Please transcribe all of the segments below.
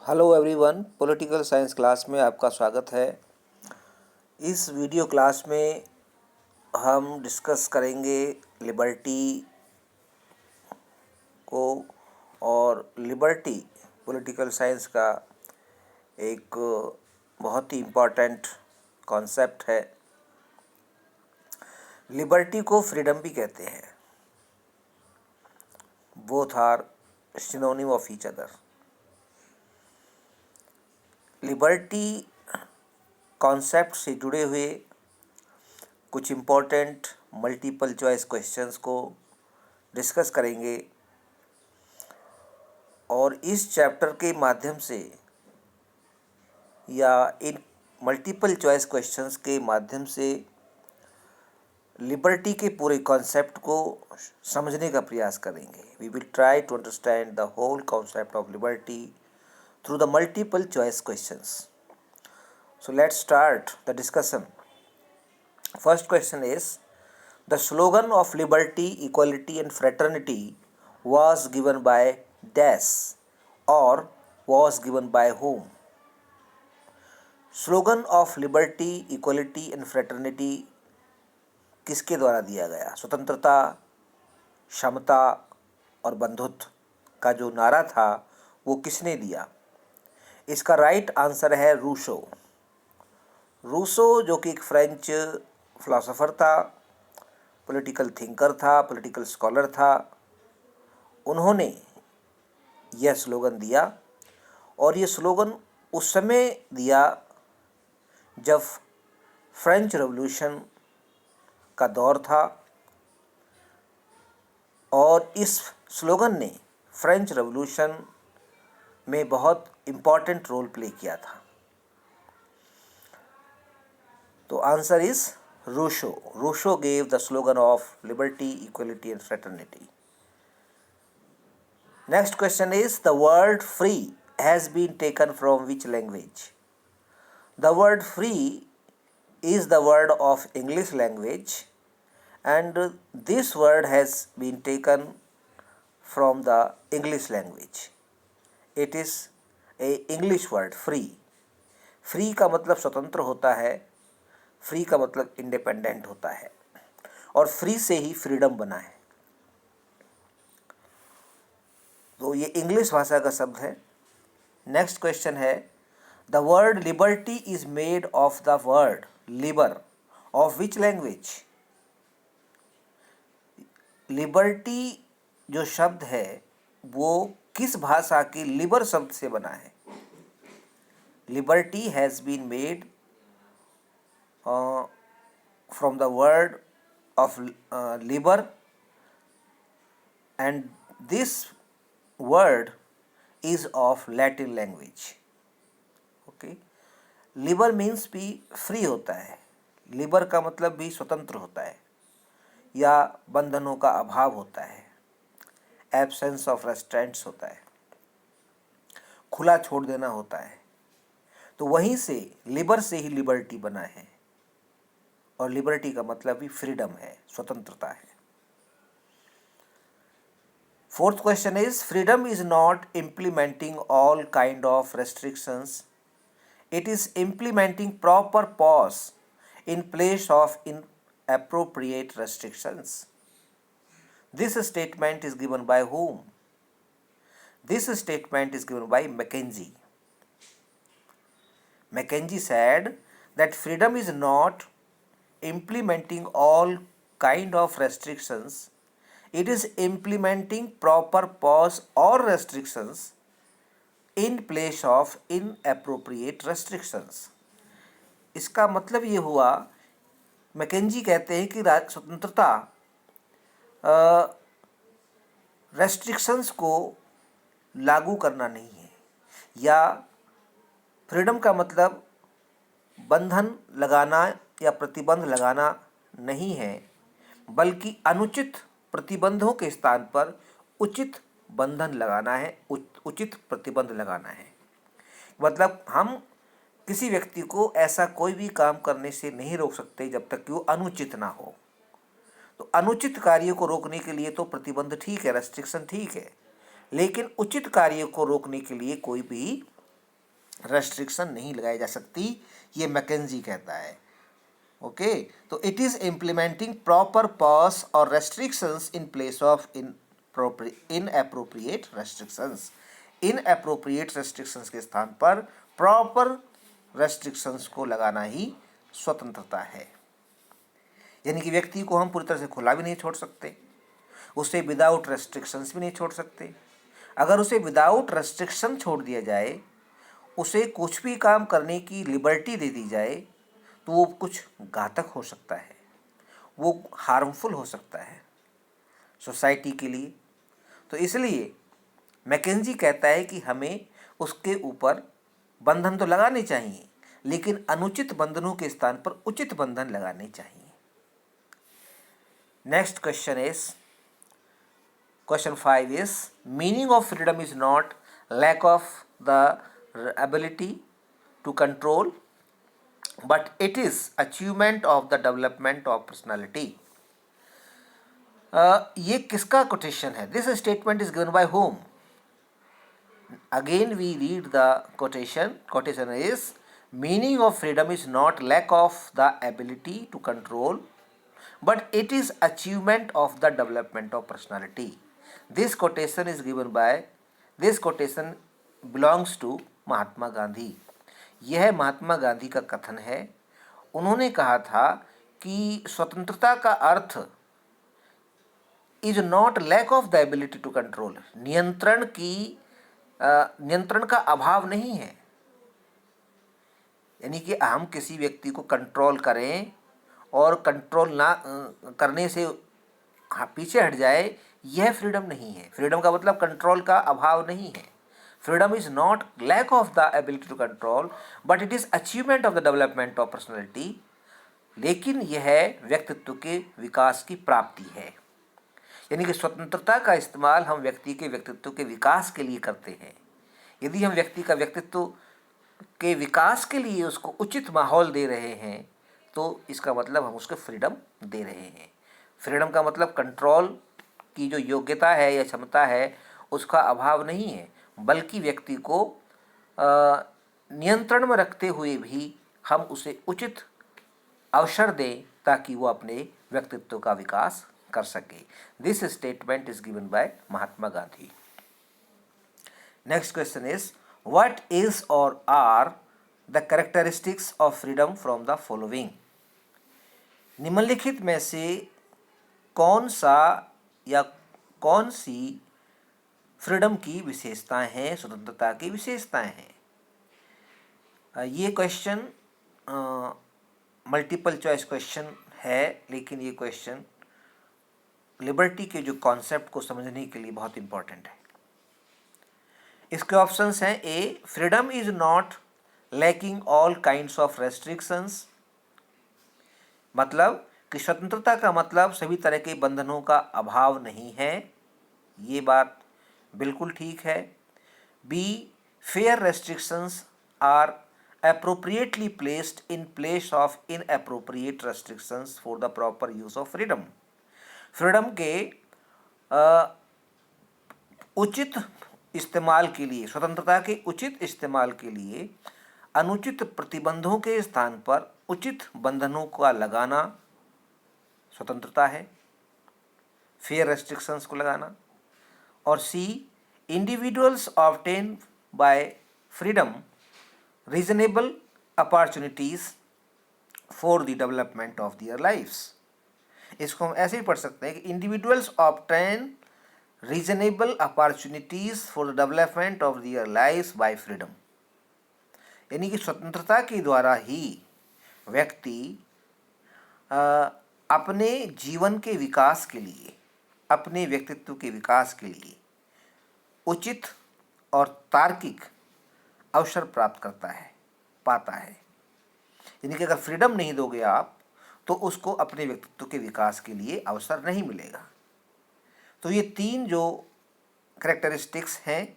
Hello everyone, political science class में आपका स्वागत है। इस वीडियो क्लास में हम डिस्कस करेंगे लिबर्टी को। और लिबर्टी पॉलिटिकल साइंस का एक बहुत ही इम्पॉर्टेंट कॉन्सेप्ट है। लिबर्टी को फ्रीडम भी कहते हैं। Both are synonym of each other. Liberty concept से जुड़े हुए कुछ इम्पोर्टेंट मल्टीपल चॉइस क्वेश्चंस को डिस्कस करेंगे और इस चैप्टर के माध्यम से या इन मल्टीपल चॉइस क्वेश्चंस के माध्यम से लिबर्टी के पूरे कॉन्सेप्ट को समझने का प्रयास करेंगे। We will try to understand the whole concept of liberty through the multiple choice questions. So let's start the discussion. First question is the slogan of liberty, equality and fraternity was given by dash or was given by whom? Slogan of liberty, equality and fraternity किसके द्वारा दिया गया? स्वतंत्रता, समता और बंधुत्व का जो नारा था वो किसने दिया? इसका राइट आंसर है रूसो। रूसो जो कि एक फ्रेंच फिलोसोफर था, पॉलिटिकल थिंकर था, पॉलिटिकल स्कॉलर था। उन्होंने यह स्लोगन दिया और ये स्लोगन उस समय दिया जब फ्रेंच रेवोल्यूशन का दौर था और इस स्लोगन ने फ्रेंच रेवोल्यूशन में बहुत इम्पॉर्टेंट रोल प्ले किया था। तो answer is Rousseau. Rousseau gave the slogan of liberty, equality and fraternity. Next question is, the word free has been taken from which language? The word free is the word of English language and this word has been taken from the English language. It is a English word, free. Free का मतलब स्वतंत्र होता है, free का मतलब independent होता है और फ्री से ही फ्रीडम बना है। तो ये इंग्लिश भाषा का शब्द है। नेक्स्ट क्वेश्चन है, the word liberty is made of the word Libre of which language? Liberty जो शब्द है वो किस भाषा के लिबर शब्द से बना है? Liberty has been made from the word of liber and this word is of Latin language. Okay, liber means भी फ्री होता है। लिबर का मतलब भी स्वतंत्र होता है या बंधनों का अभाव होता है, एब्सेंस ऑफ रेस्ट्रेंट्स होता है, खुला छोड़ देना होता है। तो वहीं से लिबर से ही लिबर्टी बना है और लिबर्टी का मतलब भी फ्रीडम है, स्वतंत्रता है। Fourth question is, freedom is not implementing all kind of restrictions, it is implementing proper pause in place of inappropriate restrictions. This statement is given by whom? This statement is given by Mackenzie. Mackenzie said that freedom is not implementing all kind of restrictions, it is implementing proper pause or restrictions in place of inappropriate restrictions. इसका मतलब ये हुआ, McKenzie कहते हैं कि स्वतंत्रता restrictions को लागू करना नहीं है, या फ्रीडम का मतलब बंधन लगाना या प्रतिबंध लगाना नहीं है, बल्कि अनुचित प्रतिबंधों के स्थान पर उचित बंधन लगाना है, उचित प्रतिबंध लगाना है। मतलब हम किसी व्यक्ति को ऐसा कोई भी काम करने से नहीं रोक सकते जब तक कि वो अनुचित ना हो। तो अनुचित कार्य को रोकने के लिए तो प्रतिबंध ठीक है, रेस्ट्रिक्शन ठीक है, लेकिन उचित कार्य को रोकने के लिए कोई भी रेस्ट्रिक्शन नहीं लगाई जा सकती, ये मैकेंजी कहता है। ओके, तो it is implementing proper pause और restrictions in place of inappropriate restrictions. Inappropriate restrictions के स्थान पर प्रॉपर रेस्ट्रिक्शंस को लगाना ही स्वतंत्रता है। यानी कि व्यक्ति को हम पूरी तरह से खुला भी नहीं छोड़ सकते, उसे विदाउट रेस्ट्रिक्शंस भी नहीं छोड़ सकते। अगर उसे विदाउट रेस्ट्रिक्शन छोड़ दिया जाए, उसे कुछ भी काम करने की लिबर्टी दे दी जाए, तो वो कुछ घातक हो सकता है, वो हार्मफुल हो सकता है सोसाइटी के लिए। तो इसलिए मैकेंजी कहता है कि हमें उसके ऊपर बंधन तो लगाने चाहिए, लेकिन अनुचित बंधनों के स्थान पर उचित बंधन लगाने चाहिए। Next question is, question 5 is, meaning of freedom is not lack of the ability to control, but it is achievement of the development of personality. ये किसका कोटेशन है? This statement is given by whom? Again we read the quotation. Quotation is, meaning of freedom is not lack of the ability to control, but it is achievement of the development of personality. This quotation belongs to Mahatma Gandhi. यह महात्मा गांधी का कथन है. उन्होंने कहा था कि स्वतंत्रता का अर्थ is not lack of the ability to control, नियंत्रण का अभाव नहीं है. यानी कि हम किसी व्यक्ति को कंट्रोल करें और कंट्रोल ना करने से पीछे हट जाए, यह फ्रीडम नहीं है. फ्रीडम का मतलब कंट्रोल का अभाव नहीं है. Freedom is not lack of the ability to control, but it is achievement of the development of personality. लेकिन यह व्यक्तित्व के विकास की प्राप्ति है. यानी कि स्वतंत्रता का इस्तेमाल हम व्यक्ति के व्यक्तित्व के विकास के लिए करते हैं. यदि हम व्यक्ति का व्यक्तित्व के विकास के लिए उसको उचित माहौल दे रहे हैं, तो इसका मतलब हम उसको फ्रीडम दे रहे हैं. फ्रीडम का मतलब कंट्रोल की जो योग्यता है या क्षमता है उसका अभाव नहीं है, बल्कि व्यक्ति को नियंत्रण में रखते हुए भी हम उसे उचित अवसर दें ताकि वो अपने व्यक्तित्व का विकास कर सके. This statement is given by Mahatma Gandhi. Next question is, what is or are the characteristics of freedom from the following. निम्नलिखित में से कौन सा या कौन सी फ्रीडम की विशेषताएं हैं, स्वतंत्रता की विशेषताएं हैं. ये क्वेश्चन मल्टीपल चॉइस क्वेश्चन है, लेकिन ये क्वेश्चन लिबर्टी के जो कॉन्सेप्ट को समझने के लिए बहुत इंपॉर्टेंट है. इसके ऑप्शंस हैं: A, freedom is not lacking all kinds of restrictions. मतलब कि स्वतंत्रता का मतलब सभी तरह के बंधनों का अभाव नहीं है. ये बात बिल्कुल ठीक है. B, fair restrictions are appropriately placed in place of inappropriate restrictions for the proper use of freedom. Freedom के उचित इस्तेमाल के लिए, स्वतंत्रता के उचित इस्तेमाल के लिए अनुचित प्रतिबंधों के स्थान पर उचित बंधनों का लगाना स्वतंत्रता है, फेयर रेस्ट्रिक्शंस को लगाना. और C, individuals obtain by freedom reasonable opportunities for the development of their lifes. इसको हम ऐसे ही पढ़ सकते हैं कि individuals obtain reasonable opportunities for the development of their lifes by freedom. यानी कि स्वतंत्रता के द्वारा ही व्यक्ति अपने जीवन के विकास के लिए, अपने व्यक्तित्व के विकास के लिए उचित और तार्किक अवसर प्राप्त करता है, पाता है. यानी कि अगर फ्रीडम नहीं दोगे आप, तो उसको अपने व्यक्तित्व के विकास के लिए अवसर नहीं मिलेगा. तो ये तीन जो कैरेक्टरिस्टिक्स हैं,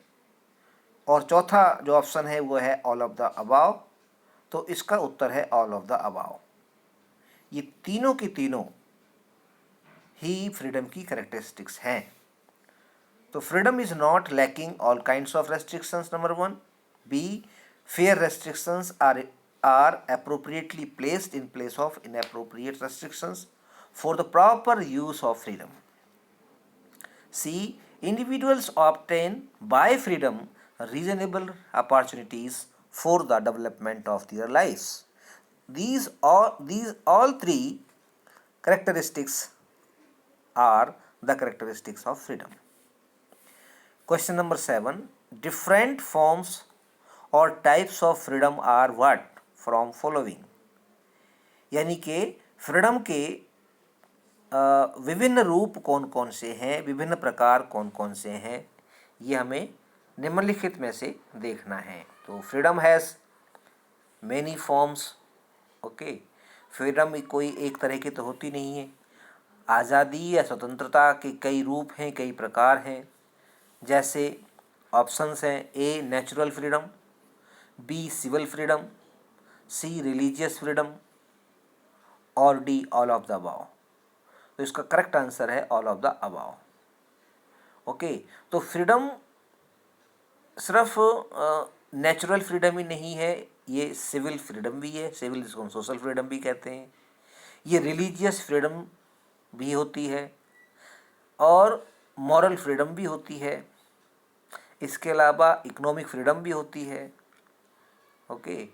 और चौथा जो ऑप्शन है वो है ऑल ऑफ द अबाव. तो इसका उत्तर है ऑल ऑफ द अबाव. ये तीनों की तीनों ही फ्रीडम की कैरेक्टरिस्टिक्स हैं. तो freedom is not lacking all kinds of restrictions, number 1. B, Fair restrictions are appropriately placed in place of inappropriate restrictions for the proper use of freedom. C. Individuals obtain by freedom reasonable opportunities for the development of their lives. These all three characteristics are the characteristics of freedom. Question number 7. Different forms or types of freedom are what from following? यानी कि freedom के विभिन्न रूप कौन कौन से हैं, विभिन्न प्रकार कौन कौन से हैं, ये हमें निम्नलिखित में से देखना है. तो freedom has many forms. Okay, freedom कोई एक तरह की तो होती नहीं है. आज़ादी या स्वतंत्रता के कई रूप हैं, कई प्रकार हैं. जैसे ऑप्शंस हैं: A natural freedom, B civil freedom, C religious freedom और D all of the above. तो इसका करेक्ट आंसर है all of the above. Okay, तो फ्रीडम सिर्फ नेचुरल फ्रीडम ही नहीं है, ये सिविल फ्रीडम भी है. सिविल जिसको हम सोशल फ्रीडम भी कहते हैं. ये रिलीजियस फ्रीडम भी होती है और मॉरल फ्रीडम भी होती है. इसके अलावा इकोनॉमिक फ्रीडम भी होती है. Okay,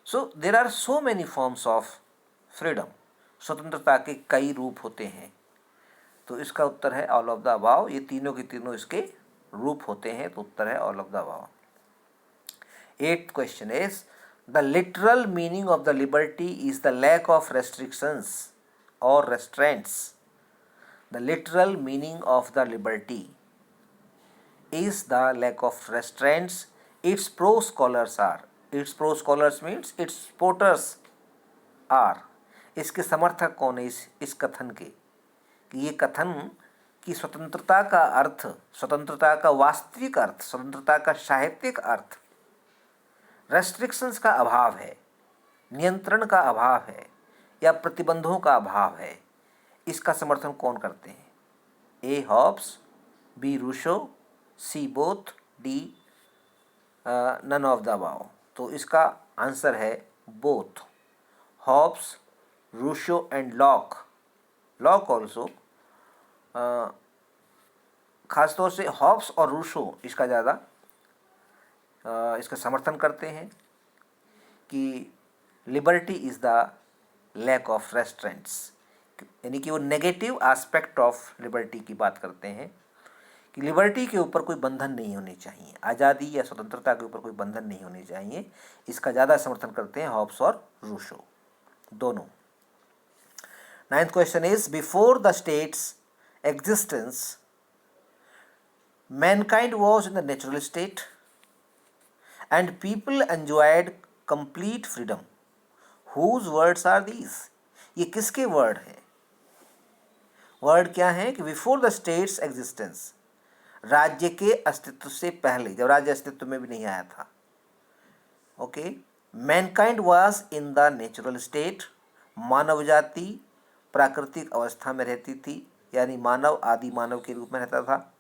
so there are so many forms of freedom. स्वतंत्रता के कई रूप होते हैं. तो इसका उत्तर है ऑल ऑफ द अबाव. ये तीनों के तीनों इसके रूप होते हैं, तो उत्तर है all of the above. 8th question is, the literal meaning of the liberty is the lack of restrictions or restraints. The literal meaning of the liberty is the lack of restraints. Its pro scholars are, its pro scholars means its supporters are. इसके समर्थक कौन है इस कथन के, कि ये कथन कि स्वतंत्रता का अर्थ, स्वतंत्रता का वास्तविक अर्थ, स्वतंत्रता का साहित्यिक अर्थ रेस्ट्रिक्शंस का अभाव है, नियंत्रण का अभाव है या प्रतिबंधों का अभाव है. इसका समर्थन कौन करते हैं? A Hobbes, B Rousseau, C both, D none of the above. तो इसका आंसर है both. Hobbes, Rousseau and Locke. Locke also, खासतौर से हॉब्स और रूसो इसका ज़्यादा इसका समर्थन करते हैं कि liberty is the lack of restraints. यानी कि वो नेगेटिव एस्पेक्ट ऑफ लिबर्टी की बात करते हैं कि लिबर्टी के ऊपर कोई बंधन नहीं होने चाहिए, आज़ादी या स्वतंत्रता के ऊपर कोई बंधन नहीं होने चाहिए. इसका ज़्यादा समर्थन करते हैं हॉब्स और रूसो दोनों. 9th question is, before the state's existence mankind was in the natural state and people enjoyed complete freedom. Whose words are these? ये किसके वर्ड हैं? वर्ड क्या है कि बिफोर द स्टेट्स एग्जिस्टेंस, राज्य के अस्तित्व से पहले, जब राज्य अस्तित्व में भी नहीं आया था. Okay, mankind was in the natural state. मानव जाति प्राकृतिक अवस्था में रहती थी, यानी मानव आदि मानव के रूप में रहता था.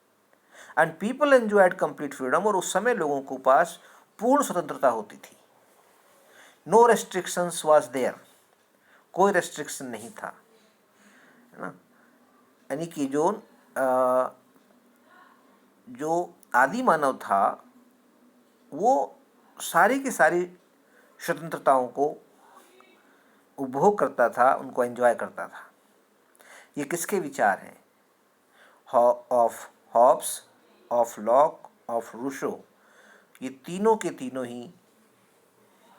And people enjoyed complete freedom, और उस समय लोगों के पास पूर्ण स्वतंत्रता होती थी. नो रेस्ट्रिक्शंस वाज देयर, कोई रेस्ट्रिक्शन नहीं था, है ना. यानी कि जो आदि मानव था वो सारी की सारी स्वतंत्रताओं को उपभोग करता था, उनको एंजॉय करता था. ये किसके विचार हैं? Of Hobbes, of Locke, of Rousseau. ये तीनों के तीनों ही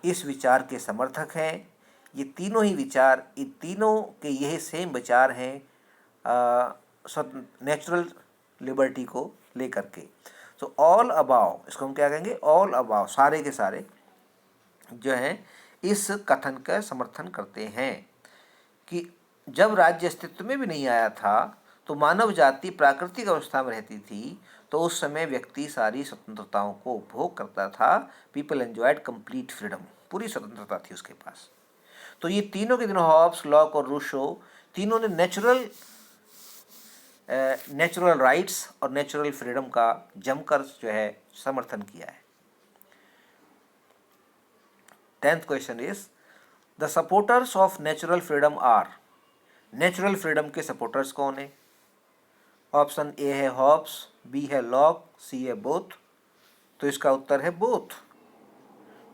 इस विचार के समर्थक हैं. ये तीनों ही विचार, ये तीनों के यही सेम विचार हैं नेचुरल लिबर्टी को लेकर के. तो ऑल अबाव, इसको हम क्या कहेंगे? ऑल अबाव, सारे के सारे जो हैं इस कथन का समर्थन करते हैं कि जब राज्य अस्तित्व में भी नहीं आया था तो मानव जाति प्राकृतिक अवस्था में रहती थी, तो उस समय व्यक्ति सारी स्वतंत्रताओं को उपभोग करता था. पीपल एंजॉयड कंप्लीट फ्रीडम, पूरी स्वतंत्रता थी उसके पास. तो ये तीनों के तीनों हॉब्स, लॉक और रूसो, तीनों ने नेचुरल राइट्स और नेचुरल फ्रीडम का जमकर जो है समर्थन किया है. 10th question is the supporters of natural freedom are. Natural freedom के सपोर्टर्स कौन है? ऑप्शन ए है हॉब्स, बी है लॉक, सी है बोथ। तो इसका उत्तर है बोथ,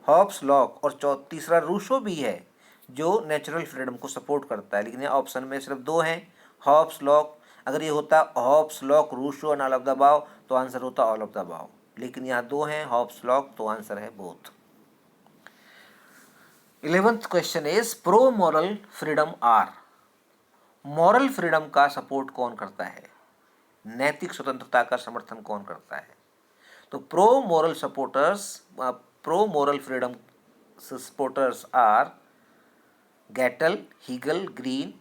हॉब्स, लॉक। और तीसरा रूसो भी है जो नेचुरल फ्रीडम को सपोर्ट करता है, लेकिन ये ऑप्शन में सिर्फ दो हैं, हॉब्स, लॉक। अगर ये होता Hobbes, Locke, Rousseau and all of the above तो आंसर होता ऑल ऑफ द अबव, लेकिन यहाँ दो हैं, हॉब्स, लॉक, तो आंसर है both. 11th question is pro moral freedom are. Moral freedom का सपोर्ट कौन करता है? नैतिक स्वतंत्रता का समर्थन कौन करता है? तो pro moral freedom supporters are Gettell, Hegel, Green.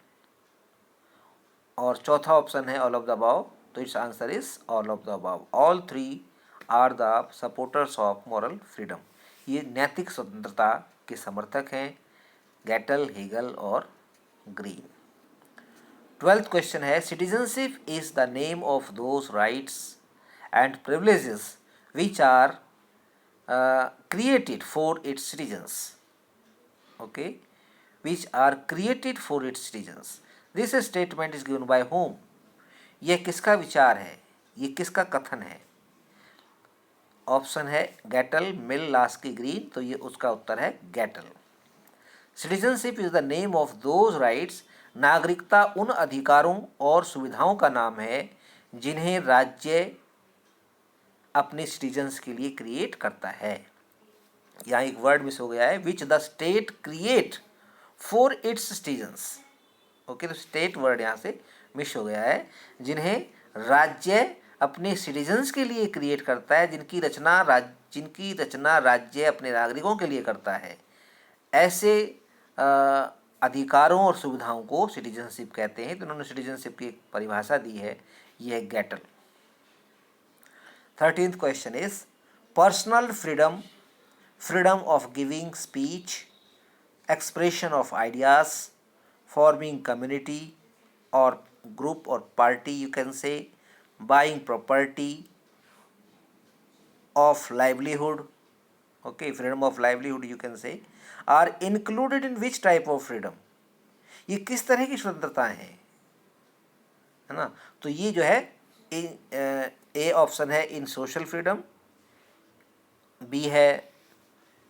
और चौथा ऑप्शन है ऑल ऑफ द अबव, तो it's answer is all of the above. All three are the supporters of moral freedom. ये नैतिक स्वतंत्रता के समर्थक हैं, गैटल, हीगल और ग्रीन। 12th क्वेश्चन है citizenship is the name of those rights and privileges which are created for its citizens. Okay, which are created for its citizens. This statement is given by whom? यह किसका विचार है, ये किसका कथन है? Option है गैटल, मिल, लास्की, ग्रीन, तो ये उसका उत्तर है Gettell. Citizenship is the name of those rights. नागरिकता उन अधिकारों और सुविधाओं का नाम है जिन्हें राज्य अपने सिटीजन्स के लिए क्रिएट करता है। यहाँ एक वर्ड मिस हो गया है, which the state create for its citizens. Okay, तो स्टेट वर्ड यहाँ से मिस हो गया है, जिन्हें राज्य अपने सिटीजन्स के लिए क्रिएट करता है, जिनकी रचना राज्य अपने नागरिकों के लिए करता है। ऐसे अधिकारों और सुविधाओं को सिटीजनशिप कहते हैं। तो उन्होंने सिटीजनशिप की एक परिभाषा दी है, यह है गैटल। 13th question is personal freedom, freedom of giving speech, expression of ideas, forming community or group or party, you can say, buying property, of livelihood, okay, freedom of livelihood you can say, are included in which type of freedom? ये किस तरह की स्वतंत्रताएं हैं, है ना? तो ये जो है ए ऑप्शन है इन सोशल फ्रीडम, बी है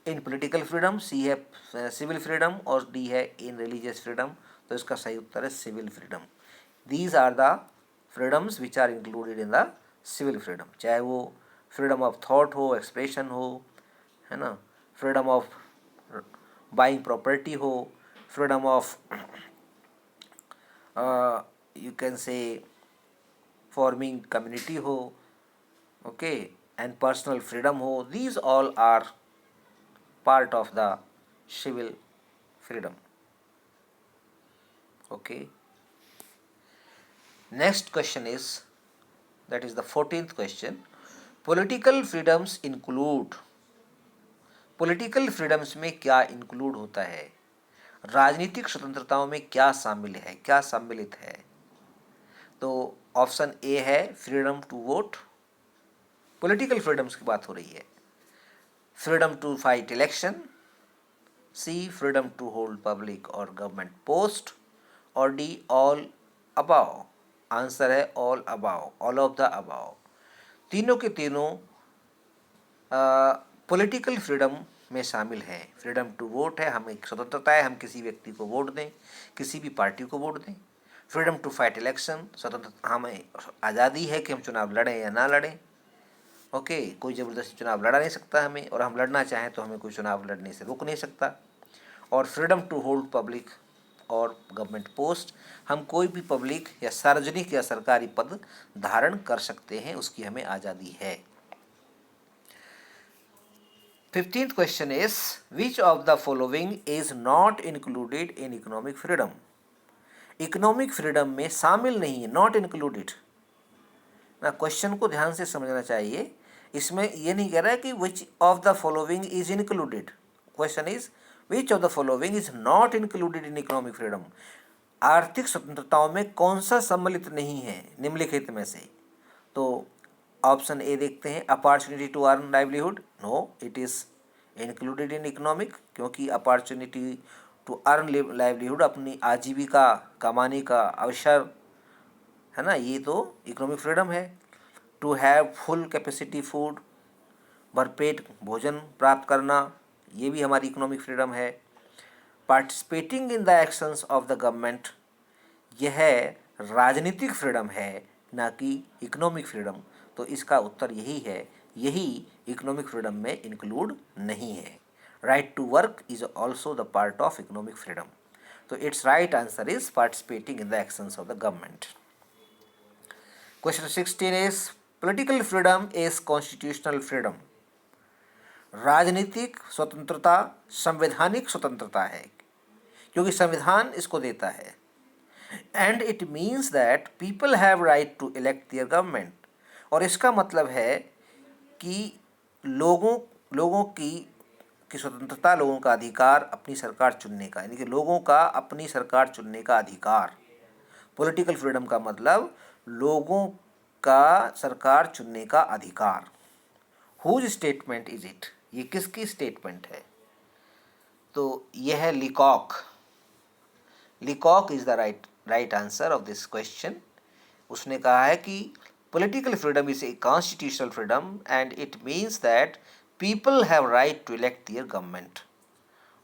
इन पॉलिटिकल फ्रीडम, सी है सिविल फ्रीडम और डी है इन रिलीजियस फ्रीडम। तो इसका सही उत्तर है civil freedom. These are the freedoms which are included in the civil freedom, चाहे वो फ्रीडम ऑफ थॉट हो, एक्सप्रेशन हो, है ना, फ्रीडम ऑफ बाइंग प्रॉपर्टी हो, freedom of you can say forming community हो, ओके, एंड पर्सनल फ्रीडम हो। These all are part of the civil freedom. Okay, next question is, that is the 14th question, political freedoms include. Political freedoms में क्या include होता है? राजनीतिक स्वतंत्रताओं में क्या शामिल है, क्या सम्मिलित है? तो ऑप्शन ए है freedom to vote, political freedoms की बात हो रही है। Freedom to fight election, C freedom to hold public और गवर्नमेंट पोस्ट, और डी ऑल अबाव। आंसर है all above, all of the above. तीनों के तीनों पॉलिटिकल फ्रीडम में शामिल हैं। फ्रीडम टू वोट है, हमें स्वतंत्रता है, हम किसी व्यक्ति को वोट दें, किसी भी पार्टी को वोट दें। फ्रीडम टू फाइट इलेक्शन, स्वतंत्रता, हमें आज़ादी है कि हम चुनाव लड़ें या ना लड़ें। ओके, कोई ज़बरदस्ती चुनाव लड़ा नहीं सकता हमें, और हम लड़ना चाहें तो हमें कोई चुनाव लड़ने से रोक नहीं सकता। और फ्रीडम टू होल्ड पब्लिक और गवर्नमेंट पोस्ट, हम कोई भी पब्लिक या सार्वजनिक या सरकारी पद धारण कर सकते हैं, उसकी हमें आज़ादी है। 15th question is which of the following is not included in economic freedom. Economic freedom में शामिल नहीं है, नॉट इंक्लूडेड ना। क्वेश्चन को ध्यान से समझना चाहिए, इसमें ये नहीं कह रहा है कि which of the following is included, question is which of the following is not included in economic freedom. आर्थिक स्वतंत्रताओं में कौन सा सम्मिलित नहीं है निम्नलिखित में से? तो ऑप्शन ए देखते हैं, opportunity to earn livelihood, no it is included in economic, क्योंकि अपॉर्चुनिटी टू अर्न लाइवलीहुड, अपनी आजीविका कमाने का अवसर है ना, ये तो इकोनॉमिक फ्रीडम है। To have full capacity food, भरपेट भोजन प्राप्त करना, ये भी हमारी इकोनॉमिक फ्रीडम है। Participating in the actions of the government, यह राजनीतिक फ्रीडम है, ना कि इकोनॉमिक फ्रीडम। तो इसका उत्तर यही है, यही इकोनॉमिक फ्रीडम में इंक्लूड नहीं है। Right to work is also the part of economic freedom. तो it's right answer is participating in the actions of the government. Question 16 is political freedom is constitutional freedom. राजनीतिक स्वतंत्रता संवैधानिक स्वतंत्रता है, क्योंकि संविधान इसको देता है। And it means that people have right to elect their government, और इसका मतलब है कि लोगों की स्वतंत्रता, लोगों का अधिकार अपनी सरकार चुनने का, यानी कि लोगों का अपनी सरकार चुनने का अधिकार। पॉलिटिकल फ्रीडम का मतलब लोगों का सरकार चुनने का अधिकार। हुज स्टेटमेंट इज इट, ये किसकी स्टेटमेंट है? तो यह है लीकॉक। लीकॉक is the right answer of this question. उसने कहा है कि political freedom is a constitutional freedom and it means that people have right to elect their government.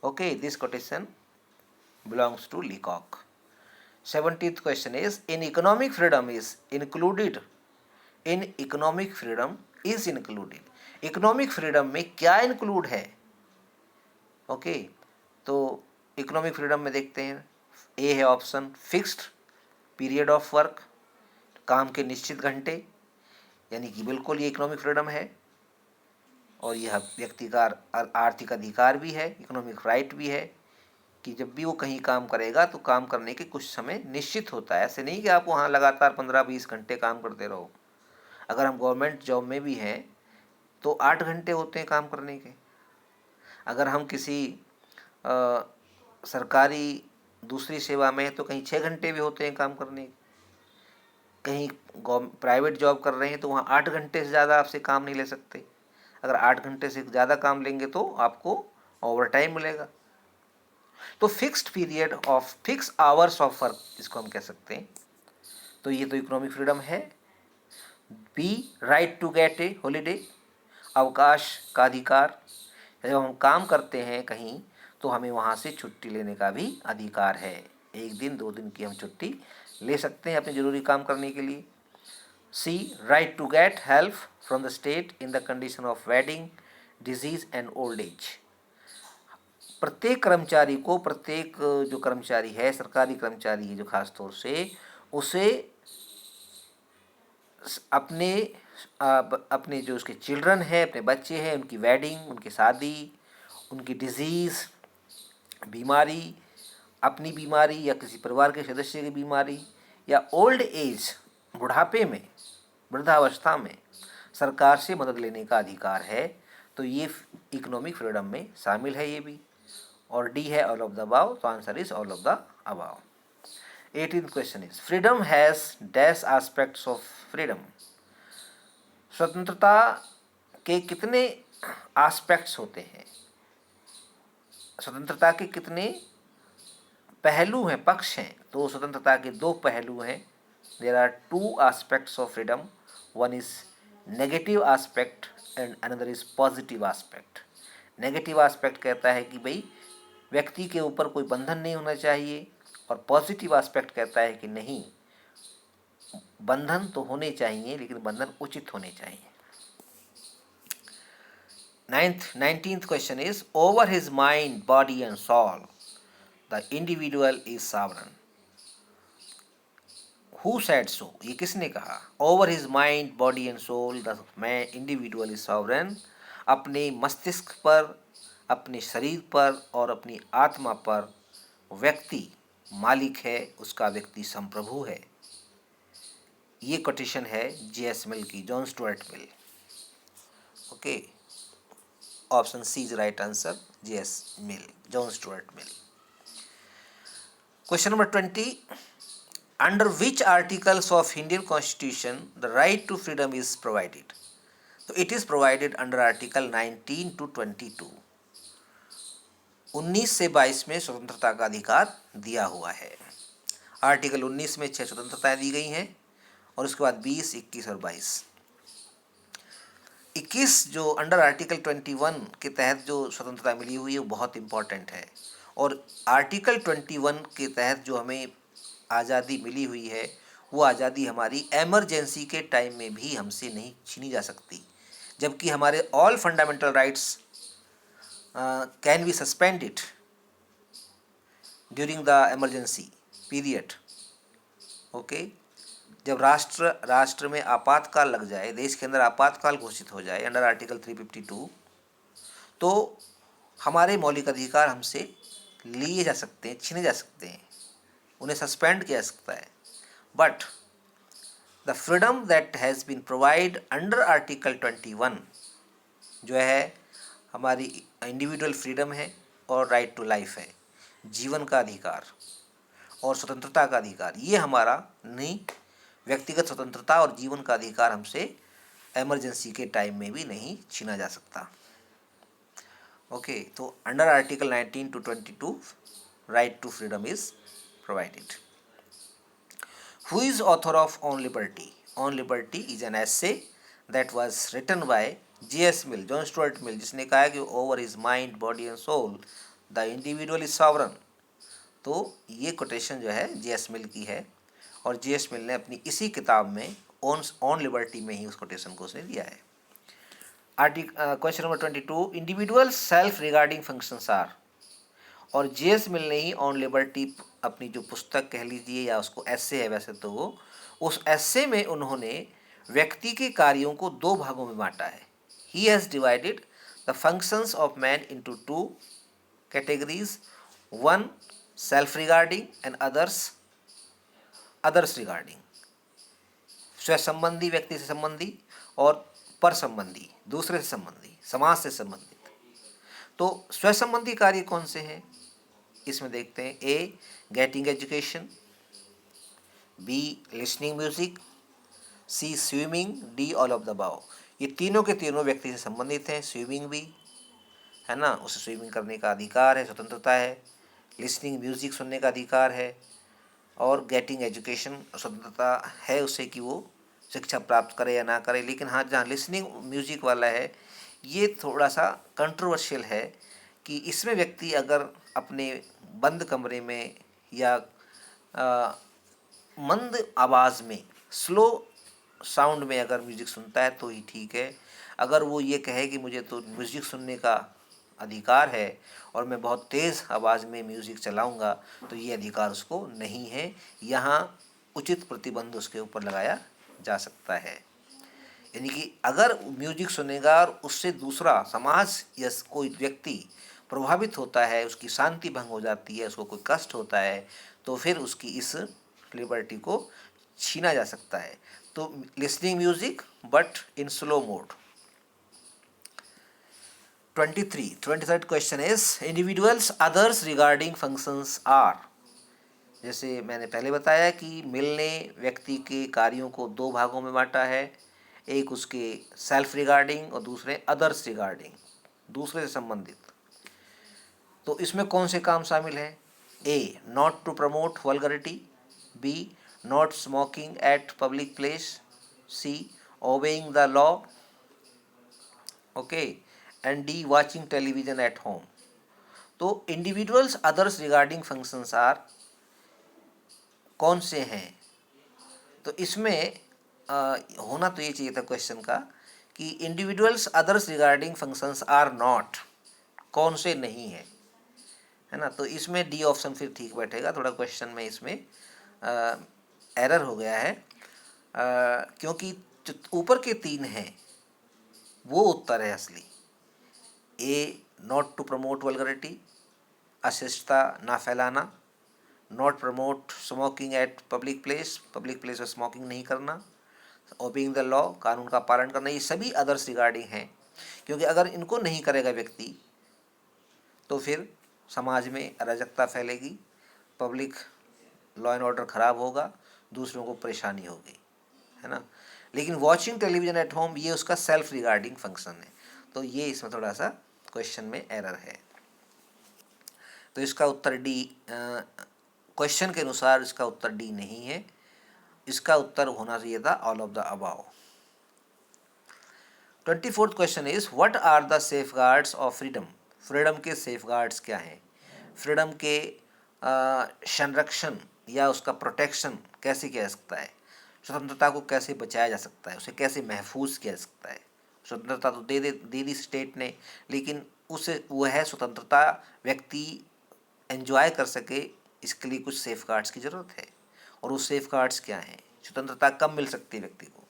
Okay, this quotation belongs to Leacock. 17th question is in economic freedom is included. In economic freedom is included. Economic freedom में क्या include है? Okay, तो economic freedom में देखते हैं, A है option fixed period of work, काम के निश्चित घंटे, यानी कि बिल्कुल ये इकोनॉमिक फ्रीडम है। और यह व्यक्ति का आर्थिक अधिकार भी है, इकोनॉमिक राइट भी है कि जब भी वो कहीं काम करेगा तो काम करने के कुछ समय निश्चित होता है। ऐसे नहीं कि आप वहाँ लगातार 15-20 घंटे काम करते रहो। अगर हम गवर्नमेंट जॉब में भी हैं तो 8 घंटे होते हैं काम करने के। अगर हम किसी सरकारी दूसरी सेवा में तो कहीं 6 घंटे भी होते हैं काम करने के। कहीं प्राइवेट जॉब कर रहे हैं तो वहाँ 8 घंटे से ज़्यादा आपसे काम नहीं ले सकते। अगर 8 घंटे से ज़्यादा काम लेंगे तो आपको ओवर टाइम मिलेगा। तो fixed period of fix hours of work इसको हम कह सकते हैं। तो ये तो इकोनॉमिक फ्रीडम है। B right to get a holiday, अवकाश का अधिकार। जब हम काम करते हैं कहीं तो हमें वहाँ से छुट्टी लेने का भी अधिकार है। 1 दिन 2 दिन की हम छुट्टी ले सकते हैं अपने ज़रूरी काम करने के लिए। C. Right to get help from the state in the condition of wedding, disease and old age. प्रत्येक कर्मचारी को, प्रत्येक जो कर्मचारी है, सरकारी कर्मचारी है जो खास तौर से, उसे अपने जो उसके चिल्ड्रन है, अपने बच्चे हैं, उनकी वेडिंग, उनकी शादी, उनकी डिजीज़ बीमारी, अपनी बीमारी या किसी परिवार के सदस्य की बीमारी, या ओल्ड एज बुढ़ापे में, वृद्धावस्था में सरकार से मदद लेने का अधिकार है। तो ये इकोनॉमिक फ्रीडम में शामिल है ये भी। और डी है ऑल ऑफ द अबाव, तो answer is all of the above. 18th question is freedom has dash aspects of freedom. स्वतंत्रता के कितने एस्पेक्ट्स होते हैं? स्वतंत्रता के कितने पहलू हैं, पक्ष हैं? तो स्वतंत्रता के 2 पहलू हैं। There are 2 aspects of freedom. One is negative aspect and another is positive aspect. Negative aspect कहता है कि भाई व्यक्ति के ऊपर कोई बंधन नहीं होना चाहिए, और पॉजिटिव aspect कहता है कि नहीं, बंधन तो होने चाहिए लेकिन बंधन उचित होने चाहिए। 19th question is over his mind, body and soul, the individual is sovereign. Who said so? ये किसने कहा? Over his mind, body and soul, the man individual is sovereign. अपने मस्तिष्क पर, अपने शरीर पर और अपनी आत्मा पर व्यक्ति मालिक है, उसका व्यक्ति संप्रभु है। ये कोटेशन है J.S. मिल की, John Stuart Mill. Okay, option C is right answer, J.S. Mill, John Stuart Mill. Question number 20, under which articles of Indian Constitution the right to freedom is provided? So it is provided under article 19 to 22. 19 से 22 में स्वतंत्रता का अधिकार दिया हुआ है। Article 19 में 6 स्वतंत्रताएं दी गई हैं और उसके बाद 20, 21 और 22। 21 जो अंडर आर्टिकल 21 के तहत जो स्वतंत्रता मिली हुई है वो बहुत इम्पॉर्टेंट है, और आर्टिकल 21 के तहत जो हमें आज़ादी मिली हुई है वो आज़ादी हमारी एमरजेंसी के टाइम में भी हमसे नहीं छीनी जा सकती, जबकि हमारे all fundamental rights can be suspended during the emergency period. Okay, जब राष्ट्र में आपातकाल लग जाए, देश के अंदर आपातकाल घोषित हो जाए अंडर आर्टिकल 352, तो हमारे मौलिक अधिकार हमसे लिए जा सकते हैं, छीने जा सकते हैं, उन्हें सस्पेंड किया जा सकता है। But the freedom that has been provide under article 21 जो है हमारी इंडिविजुअल फ्रीडम है और राइट टू लाइफ है, जीवन का अधिकार और स्वतंत्रता का अधिकार, ये हमारा नहीं, व्यक्तिगत स्वतंत्रता और जीवन का अधिकार हमसे एमरजेंसी के टाइम में भी नहीं छीना जा सकता। ओके, तो under article 19 to 22 right to freedom is provided. Who is author of on liberty? On liberty is an essay that was written by J.S. Mill, John Stuart Mill, जिसने कहा है कि over his mind, body and soul the individual is sovereign. तो ये quotation जो है J.S. Mill की है, और J.S. मिल ने अपनी इसी किताब में ऑन लिबर्टी में ही उस कोटेशन को उसने दिया है। Question number 22, individual self regarding functions are, और J.S. मिल ने ही ऑन लिबर्टी अपनी जो पुस्तक कह लीजिए या उसको एस्से है वैसे तो वो, उस एस्से में उन्होंने व्यक्ति के कार्यों को दो भागों में बांटा है। He has divided the functions of man into two categories, one self regarding and others regarding, स्व संबंधी, व्यक्ति से संबंधी, और पर संबंधी, दूसरे से संबंधी, समाज से संबंधित। तो स्व संबंधी कार्य कौन से हैं इसमें देखते हैं। A getting education, B listening music, C swimming, D all of the above. ये तीनों के तीनों व्यक्ति से संबंधित हैं। स्विमिंग भी है ना, उसे स्विमिंग करने का अधिकार है, स्वतंत्रता है। लिसनिंग म्यूजिक सुनने का अधिकार है, और गेटिंग एजुकेशन स्वतंत्रता है उसे कि वो शिक्षा प्राप्त करे या ना करे। लेकिन हाँ, जहाँ लिसनिंग म्यूजिक वाला है ये थोड़ा सा कंट्रोवर्शियल है कि इसमें व्यक्ति अगर अपने बंद कमरे में या मंद आवाज़ में, स्लो साउंड में अगर म्यूज़िक सुनता है तो ही ठीक है। अगर वो ये कहे कि मुझे तो म्यूज़िक सुनने का अधिकार है और मैं बहुत तेज़ आवाज़ में म्यूज़िक चलाऊंगा, तो ये अधिकार उसको नहीं है। यहाँ उचित प्रतिबंध उसके ऊपर लगाया जा सकता है। यानी कि अगर म्यूजिक सुनेगा और उससे दूसरा समाज या कोई व्यक्ति प्रभावित होता है, उसकी शांति भंग हो जाती है, उसको कोई कष्ट होता है, तो फिर उसकी इस लिबर्टी को छीना जा सकता है। तो listening music but in slow mode. 23rd question is individuals others regarding functions are. जैसे मैंने पहले बताया कि मिल ने व्यक्ति के कार्यों को दो भागों में बांटा है, एक उसके सेल्फ रिगार्डिंग और दूसरे अदर्स रिगार्डिंग, दूसरे से संबंधित। तो इसमें कौन से काम शामिल हैं? A not to promote vulgarity, B not smoking at public place, C obeying the law, okay, and D watching television at home. तो individuals others regarding functions are कौन से हैं? तो इसमें होना तो ये चाहिए था क्वेश्चन का कि individuals others regarding functions are not, कौन से नहीं है, है ना। तो इसमें डी ऑप्शन फिर ठीक बैठेगा। थोड़ा क्वेश्चन में इसमें एरर हो गया है, क्योंकि जो ऊपर के तीन हैं वो उत्तर है असली। ए नॉट टू प्रमोट वल्गरिटी, अशिष्टता ना फैलाना, not promote smoking at public place में स्मोकिंग नहीं करना, ओबेइंग द लॉ, कानून का पालन करना, ये सभी अदर्स रिगार्डिंग हैं। क्योंकि अगर इनको नहीं करेगा व्यक्ति तो फिर समाज में अराजकता फैलेगी, पब्लिक लॉ एंड ऑर्डर खराब होगा, दूसरों को परेशानी होगी, है ना। लेकिन वॉचिंग टेलीविजन एट होम ये उसका सेल्फ रिगार्डिंग फंक्शन है। तो ये इसमें थोड़ा सा क्वेश्चन में एरर है। तो इसका उत्तर डी, क्वेश्चन के अनुसार इसका उत्तर डी नहीं है, इसका उत्तर होना चाहिए था all of the above. 24th question is what are the safeguards of freedom. Freedom के सेफ गार्ड्स क्या हैं? फ्रीडम के संरक्षण या उसका प्रोटेक्शन कैसे किया जा सकता है? स्वतंत्रता को कैसे बचाया जा सकता है, उसे कैसे महफूज किया जा सकता है? स्वतंत्रता तो दे दी स्टेट ने, लेकिन उसे वह स्वतंत्रता व्यक्ति एंजॉय कर सके, इसके लिए कुछ सेफ गार्ड्स की ज़रूरत है। और वो सेफ गार्ड्स क्या हैं? स्वतंत्रता कब मिल सकती है व्यक्ति को?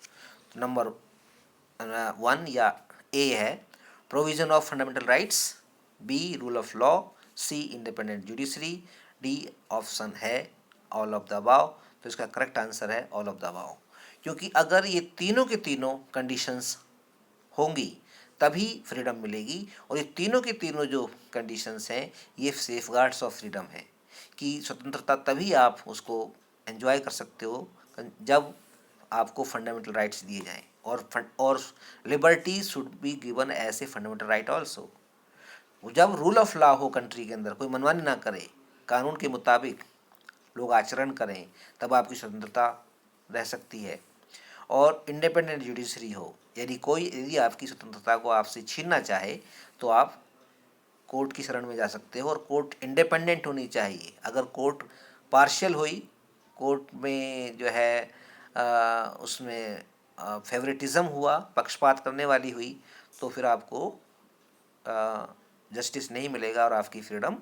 तो नंबर 1 या ए है provision of fundamental rights, B rule of law, C independent judiciary, D option है ऑल ऑफ द अबाव। तो इसका करेक्ट आंसर है ऑल ऑफ द अबाव, क्योंकि अगर ये तीनों के तीनों कंडीशंस होंगी तभी फ्रीडम मिलेगी। और ये तीनों के तीनों जो कंडीशंस हैं ये सेफ गार्ड्स ऑफ फ्रीडम है, कि स्वतंत्रता तभी आप उसको एंजॉय कर सकते हो जब आपको फंडामेंटल राइट्स दिए जाएं, और liberty should be given as a fundamental right also. जब रूल ऑफ लॉ हो कंट्री के अंदर, कोई मनमानी ना करे, कानून के मुताबिक लोग आचरण करें, तब आपकी स्वतंत्रता रह सकती है। और इंडिपेंडेंट जुडिशरी हो, यदि आपकी स्वतंत्रता को आपसे छीनना चाहे तो आप कोर्ट की शरण में जा सकते हो, और कोर्ट इंडिपेंडेंट होनी चाहिए। अगर कोर्ट पार्शियल हुई, कोर्ट में जो है उसमें फेवरेटिज्म हुआ, पक्षपात करने वाली हुई, तो फिर आपको जस्टिस नहीं मिलेगा और आपकी फ्रीडम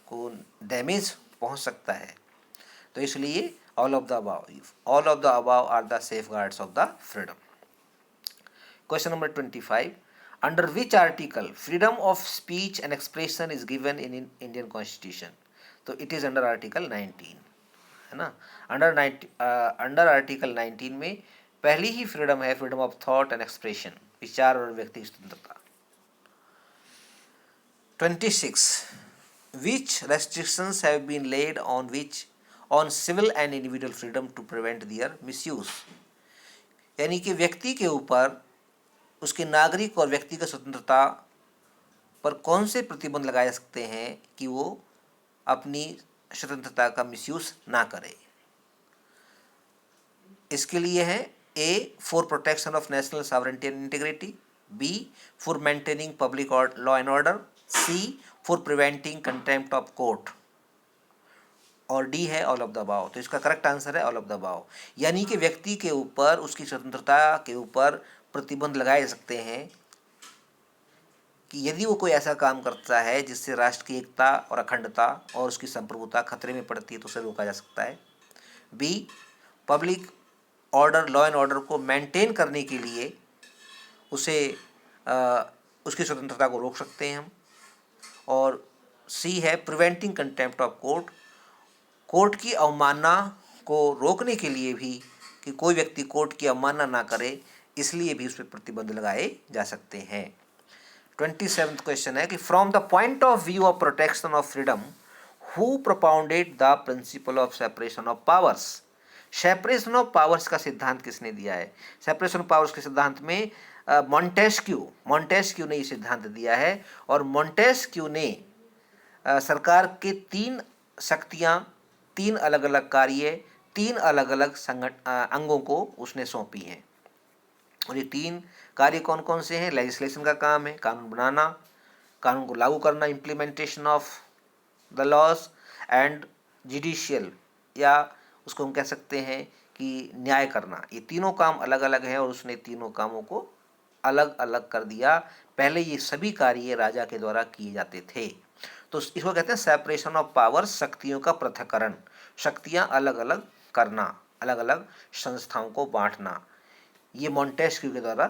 को डैमेज पहुंच सकता है। तो इसलिए all of the above are the safeguards of the freedom. Question number 25, under which article freedom of speech and expression is given in Indian constitution? तो इट इज अंडर आर्टिकल 19, है ना। Under article 19 में पहली ही freedom है freedom of thought and expression, विचार और व्यक्ति स्वतंत्रता। 26, which restrictions have been laid on civil and individual freedom to prevent their misuse? यानी कि व्यक्ति के ऊपर उसके नागरिक और व्यक्तिगत स्वतंत्रता पर कौन से प्रतिबंध लगाए जा सकते हैं कि वो अपनी स्वतंत्रता का मिसयूज ना करे। इसके लिए है A for protection of national sovereignty and integrity, B for maintaining public law and order, C for preventing contempt of court, और डी है ऑल ऑफ द अबाव। तो इसका करेक्ट आंसर है ऑल ऑफ द अबाव। यानी कि व्यक्ति के ऊपर उसकी स्वतंत्रता के ऊपर प्रतिबंध लगाए जा सकते हैं कि यदि वो कोई ऐसा काम करता है जिससे राष्ट्र की एकता और अखंडता और उसकी संप्रभुता खतरे में पड़ती है तो उसे रोका जा सकता है। B public order law and order को मेंटेन करने के लिए उसे उसकी स्वतंत्रता को रोक सकते हैं हम। और सी है preventing contempt of court, court की अवमानना को रोकने के लिए भी, कि कोई व्यक्ति कोर्ट की अवमानना ना करे, इसलिए भी उस पर प्रतिबंध लगाए जा सकते हैं। 27th क्वेश्चन है कि from the point of view of protection of freedom who propounded the principle of separation of powers? Separation of powers का सिद्धांत किसने दिया है? सेपरेशन ऑफ पावर्स के सिद्धांत में मॉन्टेस्क्यू ने ये सिद्धांत दिया है। और मॉन्टेस्क्यू ने सरकार के 3 शक्तियां, 3 अलग अलग कार्य, 3 अलग अलग अंगों को उसने सौंपी हैं। और ये 3 कार्य कौन कौन से हैं? लेजिस्लेशन का काम है, कानून बनाना, कानून को लागू करना, implementation of the laws, and judicial, या उसको हम कह सकते हैं कि न्याय करना। ये तीनों काम अलग अलग हैं और उसने तीनों कामों को अलग अलग कर दिया। पहले ये सभी कार्य राजा के द्वारा किए जाते थे। तो इसको कहते हैं सेपरेशन ऑफ पावर, शक्तियों का पृथक्करण, शक्तियां अलग अलग करना, अलग अलग संस्थाओं को बांटना। ये मॉन्टेस्क्यू के द्वारा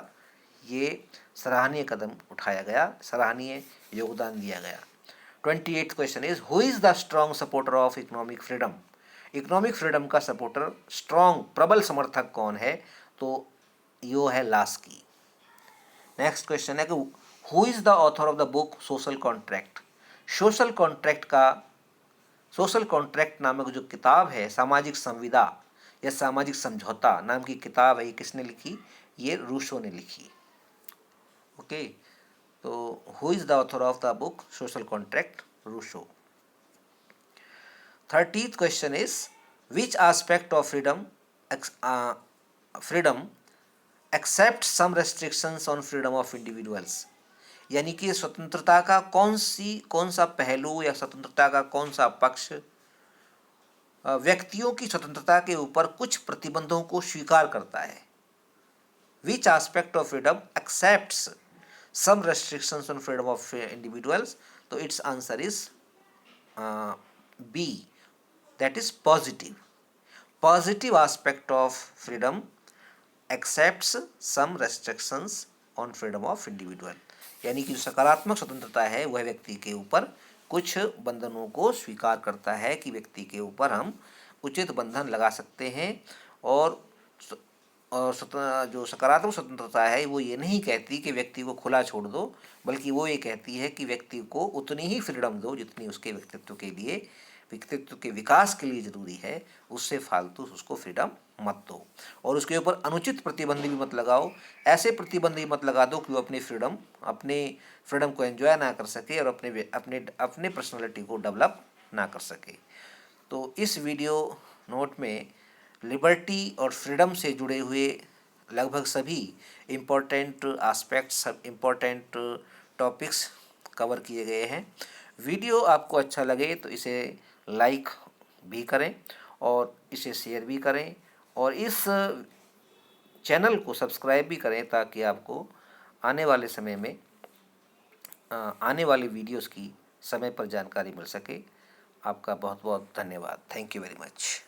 ये सराहनीय कदम उठाया गया, सराहनीय योगदान दिया गया। 28th question is who is the strong supporter of economic freedom? Economic freedom का सपोर्टर, स्ट्रॉन्ग प्रबल समर्थक कौन है? तो यो है लास्की। नेक्स्ट क्वेश्चन है कि who is the author of the book social contract? Social contract नामक जो किताब है, सामाजिक संविदा या सामाजिक समझौता नाम की किताब है, ये किसने लिखी? ये रूसो ने लिखी। ओके, तो who is the author of the book social contract? Rousseau. 30th question is, which aspect of freedom accept some restrictions on freedom of individuals? यानी कि स्वतंत्रता का कौन सा पहलू या स्वतंत्रता का कौन सा पक्ष व्यक्तियों की स्वतंत्रता के ऊपर कुछ प्रतिबंधों को स्वीकार करता है। Which aspect of freedom accepts some restrictions on freedom of individuals? तो its answer is B, that is positive. Positive aspect of freedom accepts some restrictions on freedom of individual. यानी कि सकारात्मक स्वतंत्रता है वह व्यक्ति के ऊपर कुछ बंधनों को स्वीकार करता है कि व्यक्ति के ऊपर हम उचित बंधन लगा सकते हैं। और जो सकारात्मक स्वतंत्रता है वो ये नहीं कहती कि व्यक्ति को खुला छोड़ दो, बल्कि वो ये कहती है कि व्यक्ति को उतनी ही फ्रीडम दो जितनी उसके व्यक्तित्व के विकास के लिए जरूरी है, उससे फालतू उसको फ्रीडम मत दो। और उसके ऊपर अनुचित प्रतिबंध भी मत लगाओ, ऐसे प्रतिबंध भी मत लगा दो कि वो अपनी फ्रीडम को एंजॉय ना कर सके और अपने पर्सनालिटी को डेवलप ना कर सके। तो इस वीडियो नोट में लिबर्टी और फ्रीडम से जुड़े हुए लगभग सभी important aspects, important topics cover किए गए हैं। वीडियो आपको अच्छा लगे तो इसे लाइक भी करें और इसे शेयर भी करें और इस चैनल को सब्सक्राइब भी करें ताकि आपको आने वाले समय में आने वाली वीडियोस की समय पर जानकारी मिल सके। आपका बहुत बहुत धन्यवाद। Thank you very much.